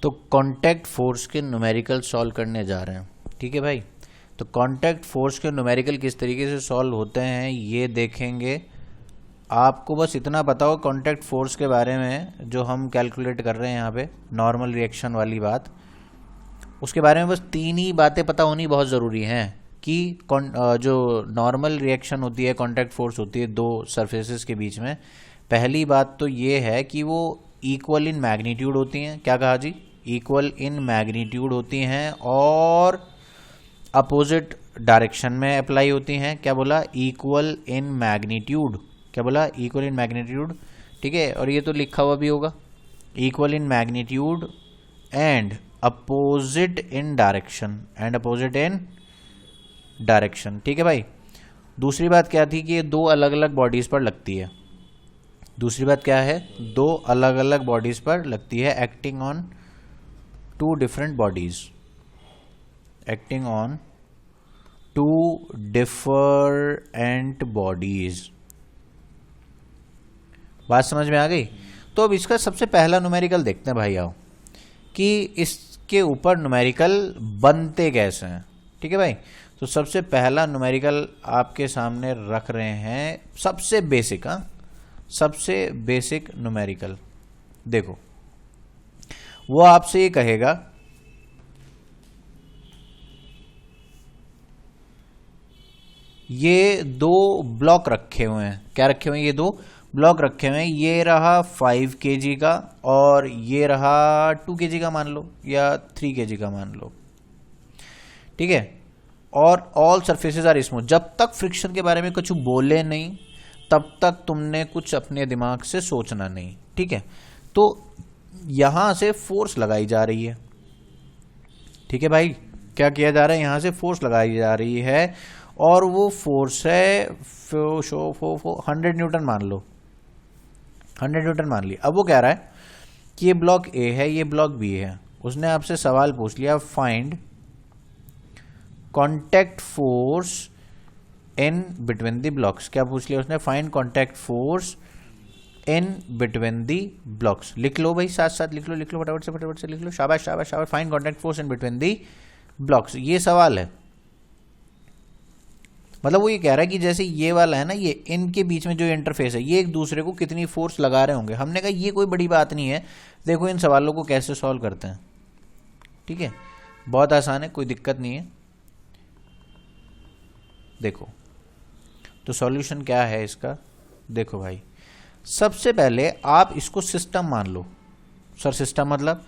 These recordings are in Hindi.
तो कांटेक्ट फोर्स के न्यूमेरिकल सॉल्व करने जा रहे हैं। ठीक है भाई, तो कांटेक्ट फोर्स के न्यूमेरिकल किस तरीके से सॉल्व होते हैं ये देखेंगे। आपको बस इतना पता हो कांटेक्ट फोर्स के बारे में जो हम कैलकुलेट कर रहे हैं यहाँ पे, नॉर्मल रिएक्शन वाली बात, उसके बारे में बस 3 ही बातें पता होनी बहुत ज़रूरी हैं कि जो नॉर्मल रिएक्शन होती है, कांटेक्ट फोर्स होती है दो सरफेसेस के बीच में। पहली बात तो ये है कि वो इक्वल इन मैग्नीट्यूड होती हैं। क्या कहा जी? इक्वल इन मैग्नीट्यूड होती हैं और अपोजिट डायरेक्शन में अप्लाई होती हैं। क्या बोला? Equal in magnitude. क्या बोला? Equal in magnitude. ठीक है, और ये तो लिखा हुआ भी होगा, equal in magnitude and opposite in direction, and opposite in direction. ठीक है भाई। दूसरी बात क्या थी कि ये दो अलग अलग बॉडीज पर लगती है। दूसरी बात क्या है? दो अलग अलग बॉडीज पर लगती है, acting on two different bodies, acting on two different bodies. बात समझ में आ गई? तो अब इसका सबसे पहला न्यूमेरिकल देखते हैं भाई, आओ कि इसके ऊपर न्यूमेरिकल बनते कैसे हैं। ठीक है भाई, तो सबसे पहला न्यूमेरिकल आपके सामने रख रहे हैं, सबसे बेसिक। सबसे बेसिक न्यूमेरिकल देखो, वो आपसे ये कहेगा ये दो ब्लॉक रखे हुए हैं। क्या रखे हुए हैं? ये दो ब्लॉक रखे हुए हैं। ये रहा 5 kg का और ये रहा 2 kg का मान लो, या 3 kg का मान लो। ठीक है, और ऑल सरफेसेस आर स्मूथ। जब तक फ्रिक्शन के बारे में कुछ बोले नहीं तब तक तुमने कुछ अपने दिमाग से सोचना नहीं। ठीक है, तो यहां से फोर्स लगाई जा रही है। ठीक है भाई, क्या किया जा रहा है? यहां से फोर्स लगाई जा रही है और वो फोर्स है 100 न्यूटन मान लो, 100 न्यूटन मान लिया। अब वो कह रहा है कि ये ब्लॉक ए है, ये ब्लॉक बी है। उसने आपसे सवाल पूछ लिया, find contact force in between the blocks. क्या पूछ लिया उसने? Find contact force in between the blocks. लिख लो भाई, साथ साथ लिख लो, लिख लो, फटाफट से लिख लो। शाबाश शाबाश शाबाश। Find contact force in between the blocks, ये सवाल है। मतलब वो ये कह रहा है कि जैसे ये वाला है ना, ये इनके बीच में जो इंटरफेस है, ये एक दूसरे को कितनी फोर्स लगा रहे होंगे। हमने कहा ये कोई बड़ी बात नहीं है, देखो इन सवालों को कैसे सॉल्व करते हैं। ठीक है, बहुत आसान है, कोई दिक्कत नहीं है। देखो तो सॉल्यूशन क्या है इसका, देखो भाई, सबसे पहले आप इसको सिस्टम मान लो। सर सिस्टम मतलब,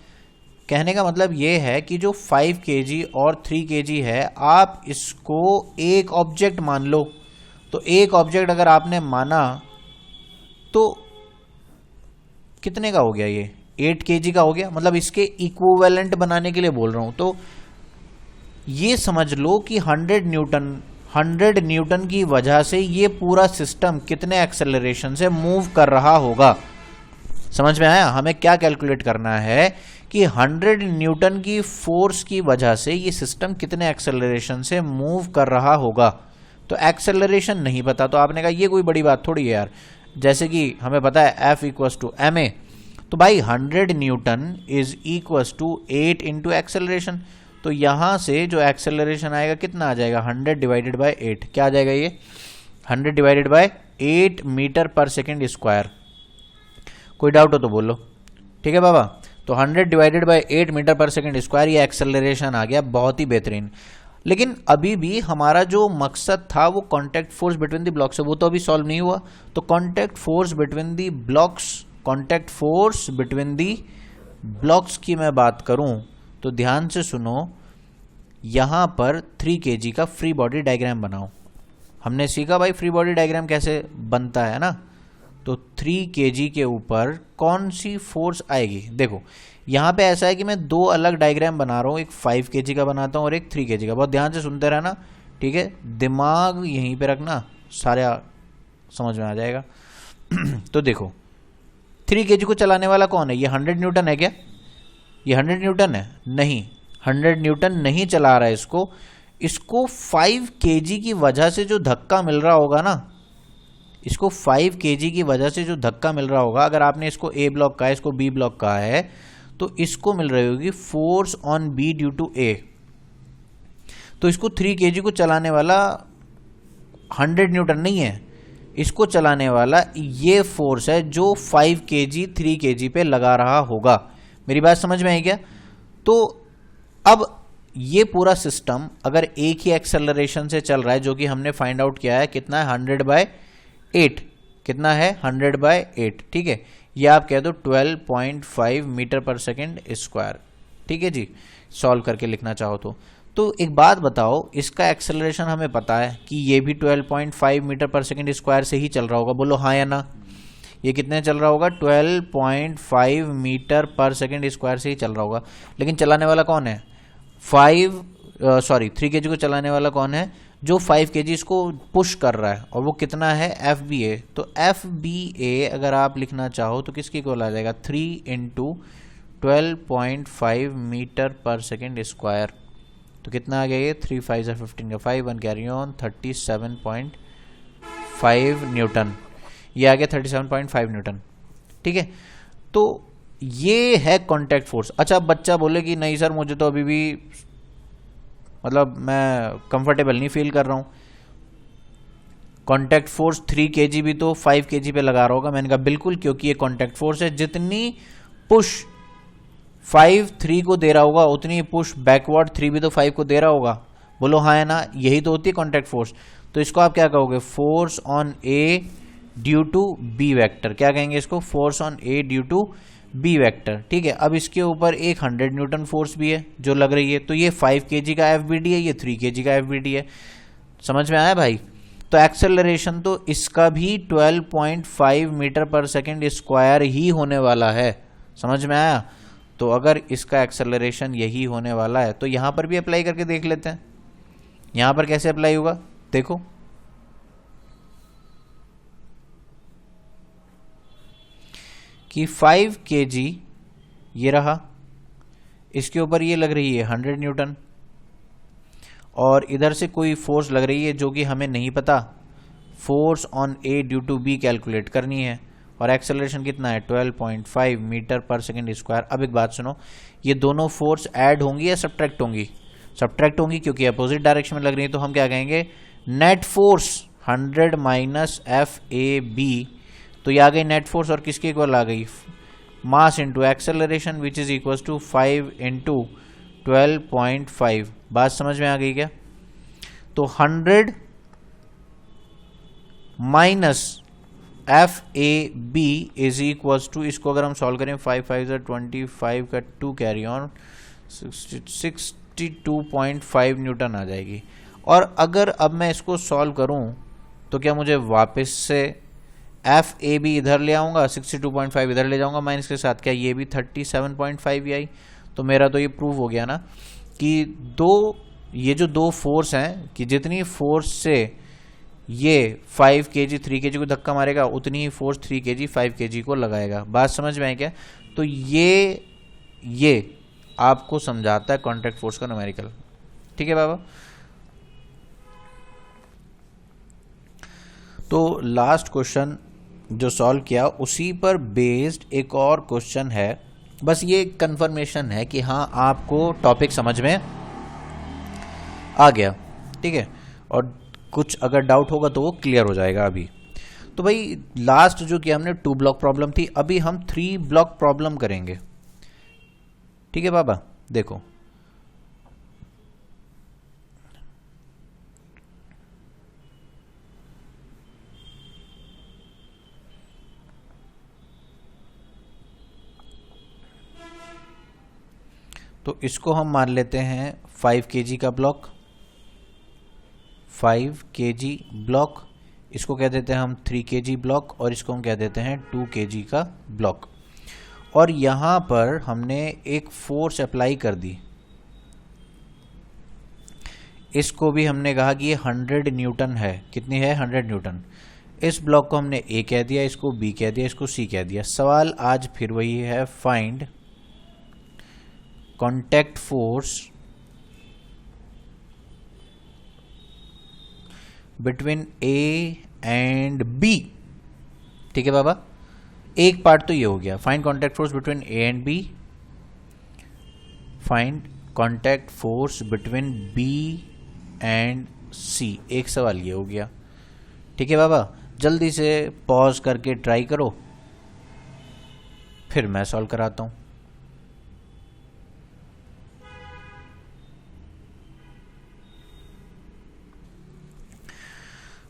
कहने का मतलब ये है कि जो 5 kg और 3 kg है, आप इसको एक ऑब्जेक्ट मान लो। तो एक ऑब्जेक्ट अगर आपने माना तो कितने का हो गया? ये 8 kg का हो गया। मतलब इसके इक्विवेलेंट बनाने के लिए बोल रहा हूं। तो ये समझ लो कि 100 न्यूटन की वजह से ये पूरा सिस्टम कितने एक्सेलरेशन से मूव कर रहा होगा। समझ में आया? हमें क्या कैलकुलेट करना है कि 100 न्यूटन की फोर्स की वजह से ये सिस्टम कितने एक्सेलरेशन से मूव कर रहा होगा। तो एक्सेलरेशन नहीं पता, तो आपने कहा ये कोई बड़ी बात थोड़ी है यार। जैसे कि हमें पता है F = ma, तो भाई 100 newton is equal to 8 into acceleration. तो यहां से जो एक्सेलरेशन आएगा कितना आ जाएगा? 100 डिवाइडेड बाय 8। क्या आ जाएगा ये? 100 डिवाइडेड बाय 8 मीटर पर सेकेंड स्क्वायर। कोई डाउट हो तो बोलो। ठीक है बाबा, तो 100 डिवाइडेड बाय 8 मीटर पर सेकेंड स्क्वायर, ये एक्सेलरेशन आ गया। बहुत ही बेहतरीन। लेकिन अभी भी हमारा जो मकसद था वो contact force between the blocks है, वो तो अभी सॉल्व नहीं हुआ। तो contact force between the blocks, contact force between the blocks की मैं बात करूं तो ध्यान से सुनो, यहां पर 3 kg का फ्री बॉडी डायग्राम बनाओ। हमने सीखा भाई फ्री बॉडी डायग्राम कैसे बनता है ना। तो 3 kg के ऊपर कौन सी फोर्स आएगी? देखो यहां पे ऐसा है कि मैं दो अलग डायग्राम बना रहा हूं, एक 5 kg का बनाता हूं और एक 3 kg का। बहुत ध्यान से सुनते रहना, ठीक है? दिमाग यहीं पे रखना, सारा समझ में आ जाएगा। तो देखो 3 kg को चलाने वाला कौन है? ये 100 न्यूटन है क्या? ये 100 न्यूटन है? नहीं, 100 न्यूटन नहीं चला रहा है इसको 5 kg की वजह से जो धक्का मिल रहा होगा ना, इसको 5 kg की वजह से जो धक्का मिल रहा होगा, अगर आपने इसको ए ब्लॉक कहा है, इसको बी ब्लॉक कहा है, तो इसको मिल रही होगी force on B due to A. तो इसको 3 kg को चलाने वाला 100 न्यूटन नहीं है, इसको चलाने वाला ये फोर्स है जो 5 kg 3 kg पे लगा रहा होगा। मेरी बात समझ में आई क्या? तो अब ये पूरा सिस्टम अगर एक ही एक्सेलरेशन से चल रहा है, जो कि हमने फाइंड आउट किया है कितना है 100/8, कितना है 100/8, ठीक है, ये आप कह दो 12.5 मीटर पर सेकेंड स्क्वायर, ठीक है जी, सॉल्व करके लिखना चाहो तो एक बात बताओ, इसका एक्सेलरेशन हमें पता है कि ये भी 12.5 मीटर पर सेकेंड स्क्वायर से ही चल रहा होगा, बोलो हाँ या ना? ये कितने चल रहा होगा? 12.5 मीटर पर सेकेंड स्क्वायर से ही चल रहा होगा। लेकिन चलाने वाला कौन है? 3 kg को चलाने वाला कौन है? जो 5 kg इसको पुश कर रहा है, और वो कितना है? FBA। तो FBA अगर आप लिखना चाहो तो किसकी इक्वल आ जाएगा? 3 × 12.5 मीटर पर सेकेंड स्क्वायर। तो कितना आ गया ये? 3 × 5 = 15 का 5 1 कैरी ऑन 37.5 न्यूटन। ये आ गया 37.5 न्यूटन, ठीक है। तो ये है कांटेक्ट फोर्स। अच्छा, बच्चा बोले कि नहीं सर मुझे तो अभी भी मतलब मैं कंफर्टेबल नहीं फील कर रहा हूं, कांटेक्ट फोर्स 3 kg भी तो 5 kg पे लगा रहा होगा। मैंने कहा बिल्कुल, क्योंकि ये कांटेक्ट फोर्स है, जितनी पुश 5 3 को दे रहा होगा उतनी पुश बैकवर्ड 3 भी तो 5 को दे रहा होगा। बोलो हाँ है ना? यही तो होती है कांटेक्ट फोर्स। तो इसको आप क्या कहोगे? Force on A due to B vector. क्या कहेंगे इसको? Force on A due to B vector, ठीक है। अब इसके ऊपर एक 100 न्यूटन फोर्स भी है जो लग रही है, तो ये 5 kg का FBD है, ये 3 kg का FBD है। समझ में आया भाई? तो एक्सेलरेशन तो इसका भी 12.5 मीटर पर सेकेंड स्क्वायर ही होने वाला है। समझ में आया? तो अगर इसका एक्सेलरेशन यही होने वाला है तो यहां पर भी अप्लाई करके देख लेते हैं। यहां पर कैसे अप्लाई होगा देखो, कि 5 kg ये रहा, इसके ऊपर ये लग रही है 100 न्यूटन, और इधर से कोई फोर्स लग रही है जो कि हमें नहीं पता। Force on A due to B calculate करनी है, और एक्सेलरेशन कितना है? 12.5 मीटर पर सेकेंड स्क्वायर। अब एक बात सुनो, ये दोनों फोर्स ऐड होंगी या सब्ट्रैक्ट होंगी? सब्ट्रैक्ट होंगी, क्योंकि अपोजिट डायरेक्शन में लग रही है। तो हम क्या कहेंगे? Net force 100 - FAB। तो ये आ गई नेट फोर्स, और किसके इक्वल आ गई? Mass into acceleration, which is equal to 5 × 12.5। बात समझ में आ गई क्या? तो 100 - FAB इज इक्वल टू, इसको अगर हम सॉल्व करें 5 × 5 = 25 का 2 कैरी ऑन 62.5 न्यूटन आ जाएगी। और अगर अब मैं इसको सॉल्व करूं तो क्या मुझे वापस से FAB इधर ले आऊंगा, 62.5 इधर ले जाऊंगा माइनस के साथ, क्या ये भी 37.5 ही आई? तो मेरा तो ये प्रूव हो गया ना कि ये जो दो फोर्स हैं, कि जितनी फोर्स से ये 5 kg 3 kg को धक्का मारेगा उतनी ही फोर्स 3 kg 5 kg को लगाएगा। बात समझ में आई क्या? तो ये आपको समझाता है कांटेक्ट फोर्स का न्यूमेरिकल, ठीक है बाबा। तो लास्ट क्वेश्चन जो सॉल्व किया उसी पर बेस्ड एक और क्वेश्चन है। बस ये कंफर्मेशन है कि हाँ आपको टॉपिक समझ में आ गया, ठीक है, और कुछ अगर डाउट होगा तो वो क्लियर हो जाएगा अभी। तो भाई लास्ट जो किया हमने 2 ब्लॉक प्रॉब्लम थी, अभी हम 3 ब्लॉक प्रॉब्लम करेंगे, ठीक है बाबा। देखो तो इसको हम मान लेते हैं 5 kg का ब्लॉक, 5 kg ब्लॉक, इसको कह देते हैं हम 3 kg ब्लॉक, और इसको हम कह देते हैं 2 kg का ब्लॉक। और यहाँ पर हमने एक फोर्स अप्लाई कर दी, इसको भी हमने कहा कि ये 100 न्यूटन है। कितनी है? 100 न्यूटन। इस ब्लॉक को हमने A कह दिया, इसको B कह दिया, इसको C कह दिया। सवाल आज फिर वही है, find contact force between A and B, ठीक है बाबा। एक पार्ट तो ये हो गया, find contact force between A and B, find contact force between B and C. एक सवाल ये हो गया। ठीक है बाबा, जल्दी से पॉज करके ट्राई करो, फिर मैं सॉल्व कराता हूं।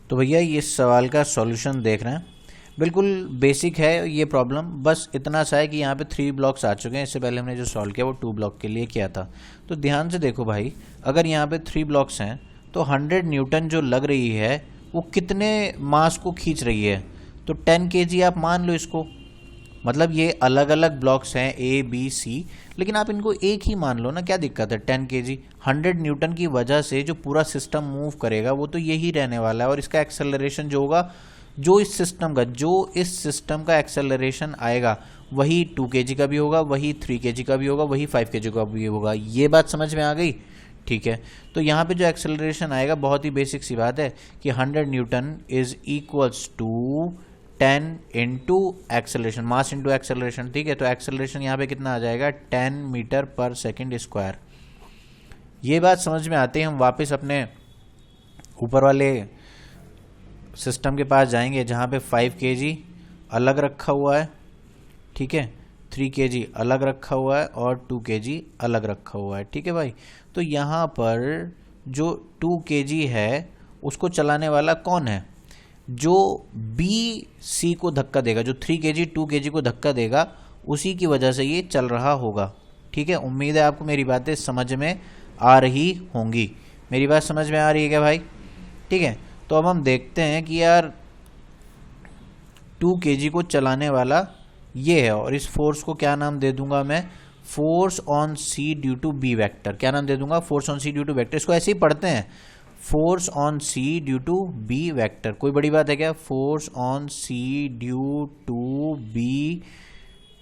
तो भैया ये सवाल का सॉल्यूशन देख रहे हैं, बिल्कुल बेसिक है ये प्रॉब्लम। बस इतना सा है कि यहाँ पे 3 ब्लॉक्स आ चुके हैं। इससे पहले हमने जो सॉल्व किया वो 2 ब्लॉक के लिए किया था। तो ध्यान से देखो भाई, अगर यहाँ पे 3 ब्लॉक्स हैं तो 100 न्यूटन जो लग रही है वो कितने मास को खींच रही है? तो 10 kg आप मान लो इसको। मतलब ये अलग अलग ब्लॉक्स हैं A B C, लेकिन आप इनको एक ही मान लो ना, क्या दिक्कत है? 10 kg 100 न्यूटन की वजह से जो पूरा सिस्टम मूव करेगा वो तो यही रहने वाला है, और इसका एक्सेलरेशन जो होगा, जो इस सिस्टम का एक्सेलरेशन आएगा वही 2 kg का भी होगा, वही 3 kg का भी होगा, वही 5 kg का भी होगा। ये बात समझ में आ गई? ठीक है, तो यहाँ पे जो एक्सेलरेशन आएगा बहुत ही बेसिक सी बात है कि 100 newton is equals to 10 into acceleration, mass into acceleration. ठीक है, तो एक्सेलरेशन यहाँ पे कितना आ जाएगा? 10 मीटर पर सेकेंड स्क्वायर। ये बात समझ में आते ही हम वापस अपने ऊपर वाले सिस्टम के पास जाएंगे जहाँ पे 5 kg अलग रखा हुआ है, ठीक है, 3 kg अलग रखा हुआ है और 2 kg अलग रखा हुआ है। ठीक है भाई, तो यहाँ पर जो 2 kg है उसको चलाने वाला कौन है? जो बी सी को धक्का देगा, जो 3 kg 2 kg को धक्का देगा, उसी की वजह से ये चल रहा होगा। ठीक है, उम्मीद है आपको मेरी बातें समझ में आ रही होंगी। मेरी बात समझ में आ रही है क्या भाई? ठीक है, तो अब हम देखते हैं कि यार 2 kg को चलाने वाला ये है, और इस फोर्स को क्या नाम दे दूंगा मैं? Force on C due to B vector. क्या नाम दे दूंगा? Force on C due to vector. इसको ऐसे ही पढ़ते हैं, force on C due to B vector. कोई बड़ी बात है क्या? Force on C due to B,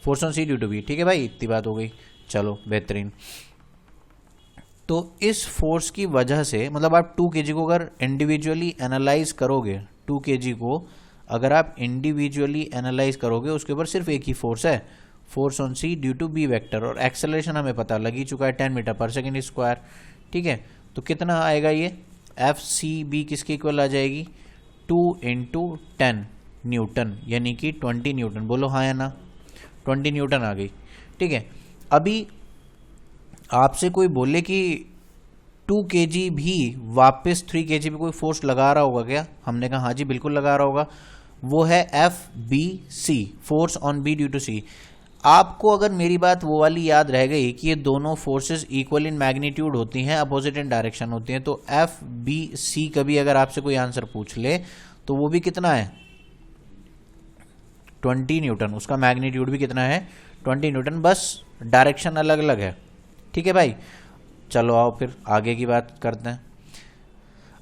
force on C due to B. ठीक है भाई, इतनी बात हो गई, चलो बेहतरीन। तो इस फोर्स की वजह से, मतलब आप 2 kg को अगर इंडिविजुअली एनालाइज करोगे, 2 kg को अगर आप इंडिविजुअली एनालाइज करोगे, उसके ऊपर सिर्फ एक ही फोर्स है, force on C due to B vector, और एक्सेलरेशन हमें पता लग ही चुका है 10 मीटर पर सेकेंड स्क्वायर। ठीक है, तो कितना आएगा ये? एफ सी बी किसके इक्वल आ जाएगी? 2 इंटू 10 न्यूटन, यानी कि 20 न्यूटन। बोलो हाँ या ना? 20 न्यूटन आ गई। ठीक है, अभी आपसे कोई बोले कि 2 kg भी वापस 3 kg पे कोई फोर्स लगा रहा होगा क्या? हमने कहा हाँ जी बिल्कुल लगा रहा होगा। वो है F B C, force on B due to C. आपको अगर मेरी बात वो वाली याद रह गई कि ये दोनों फोर्सेस इक्वल इन मैग्नीट्यूड होती हैं, अपोजिट इन डायरेक्शन होती हैं, तो एफ बी सी कभी अगर आपसे कोई आंसर पूछ ले तो वो भी कितना है? 20 न्यूटन। उसका मैग्नीट्यूड भी कितना है? 20 न्यूटन, बस डायरेक्शन अलग अलग है। ठीक है भाई, चलो आओ फिर आगे की बात करते हैं।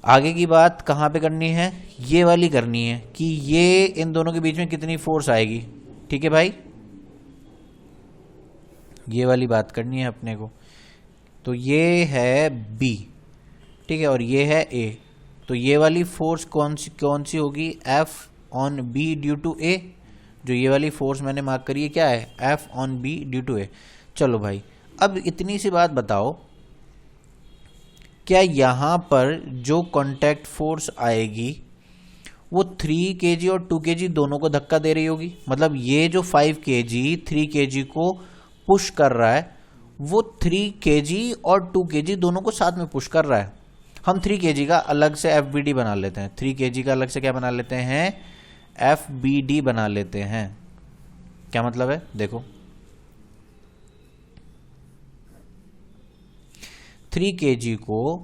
आगे की बात कहाँ पे करनी है? ये वाली करनी है कि ये इन दोनों के बीच में कितनी फोर्स आएगी। ठीक है भाई, ये वाली बात करनी है अपने को। तो ये है B, ठीक है, और ये है A। तो ये वाली फोर्स कौन सी होगी? F on B due to A। जो ये वाली फोर्स मैंने मार्क करी है क्या है? F on B due to A। चलो भाई, अब इतनी सी बात बताओ, क्या यहाँ पर जो कॉन्टैक्ट फोर्स आएगी वो 3 kg और 2 kg दोनों को धक्का दे रही होगी? मतलब ये जो 5 kg 3 kg को पुश कर रहा है, वो 3 kg और 2 kg दोनों को साथ में पुश कर रहा है। हम 3 kg का अलग से FBD बना लेते हैं, 3 kg का अलग से क्या बना लेते हैं? FBD बना लेते हैं। क्या मतलब है? देखो, 3 kg को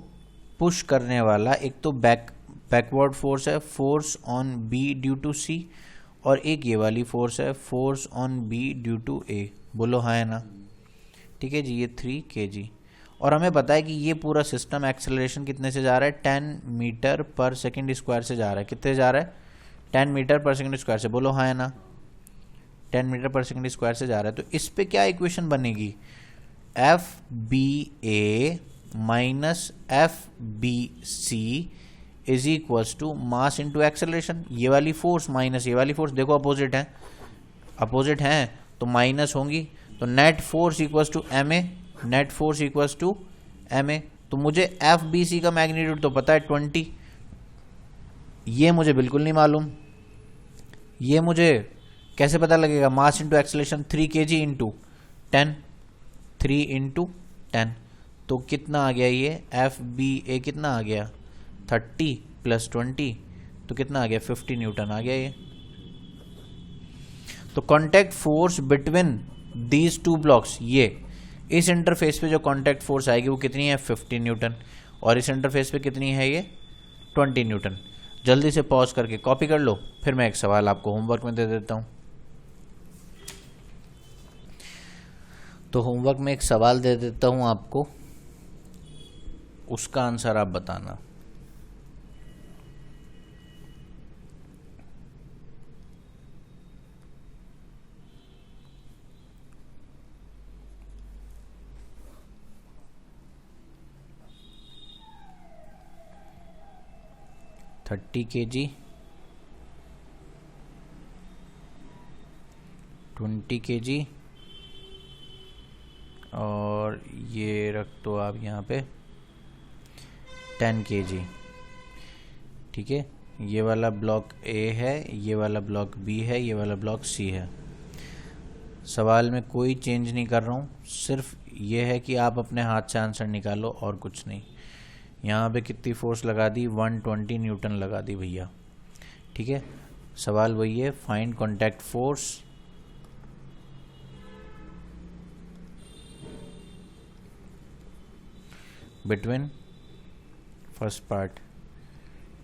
पुश करने वाला एक तो बैकवर्ड फोर्स है, force on B due to C, और एक ये वाली फोर्स है, force on B due to A। बोलो हाँ है ना? ठीक है जी, ये 3 kg, और हमें पता है कि ये पूरा सिस्टम एक्सेलरेशन कितने से जा रहा है? 10 मीटर पर सेकेंड स्क्वायर से जा रहा है। कितने जा रहा है? 10 मीटर पर सेकेंड स्क्वायर से। बोलो हाँ है ना? 10 मीटर पर सेकेंड स्क्वायर से जा रहा है। तो इस पे क्या इक्वेशन बनेगी? F B A minus F B C is equals to mass into acceleration. ये वाली फोर्स माइनस ये वाली फोर्स, देखो अपोजिट है, अपोजिट हैं तो माइनस होंगी, तो net force equals to M A net force equals to ma। तो मुझे एफ बी सी का मैग्नीट्यूड तो पता है 20, ये मुझे बिल्कुल नहीं मालूम। ये मुझे कैसे पता लगेगा? मास into acceleration 3 kg into 10, 3 into 10, तो कितना आ गया ये? एफ बी ए कितना आ गया? 30 प्लस 20, तो कितना आ गया? 50 न्यूटन आ गया ये। तो contact force between these two blocks, ये इस इंटरफेस पे जो कॉन्टैक्ट फोर्स आएगी वो कितनी है? 50 न्यूटन। और इस इंटरफेस पे कितनी है ये? 20 न्यूटन। जल्दी से पॉज करके कॉपी कर लो, फिर मैं एक सवाल आपको होमवर्क में दे देता हूं। तो होमवर्क में एक सवाल दे देता हूं आपको, उसका आंसर आप बताना। थर्टी kg, 20 kg, और ये रख दो आप यहाँ पे 10 kg। ठीक है, ये वाला ब्लॉक ए है, ये वाला ब्लॉक बी है, ये वाला ब्लॉक सी है। सवाल में कोई चेंज नहीं कर रहा हूँ, सिर्फ ये है कि आप अपने हाथ से आंसर निकालो और कुछ नहीं। यहाँ पे कितनी फोर्स लगा दी? 120 न्यूटन लगा दी भैया। ठीक है, सवाल वही है, find contact force between first part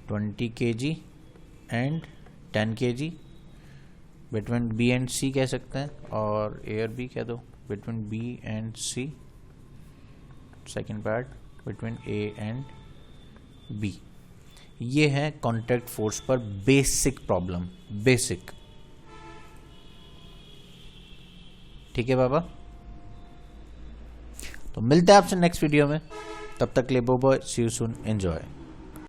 20 kg and 10 kg, between B and C कह सकते हैं, और ए और बी कह दो, between B and C. Second part between A and B. ये है कॉन्टैक्ट फोर्स पर बेसिक प्रॉब्लम, बेसिक। ठीक है बाबा, तो मिलते हैं आपसे नेक्स्ट वीडियो में। तब तक ले बो bye, see you soon, enjoy.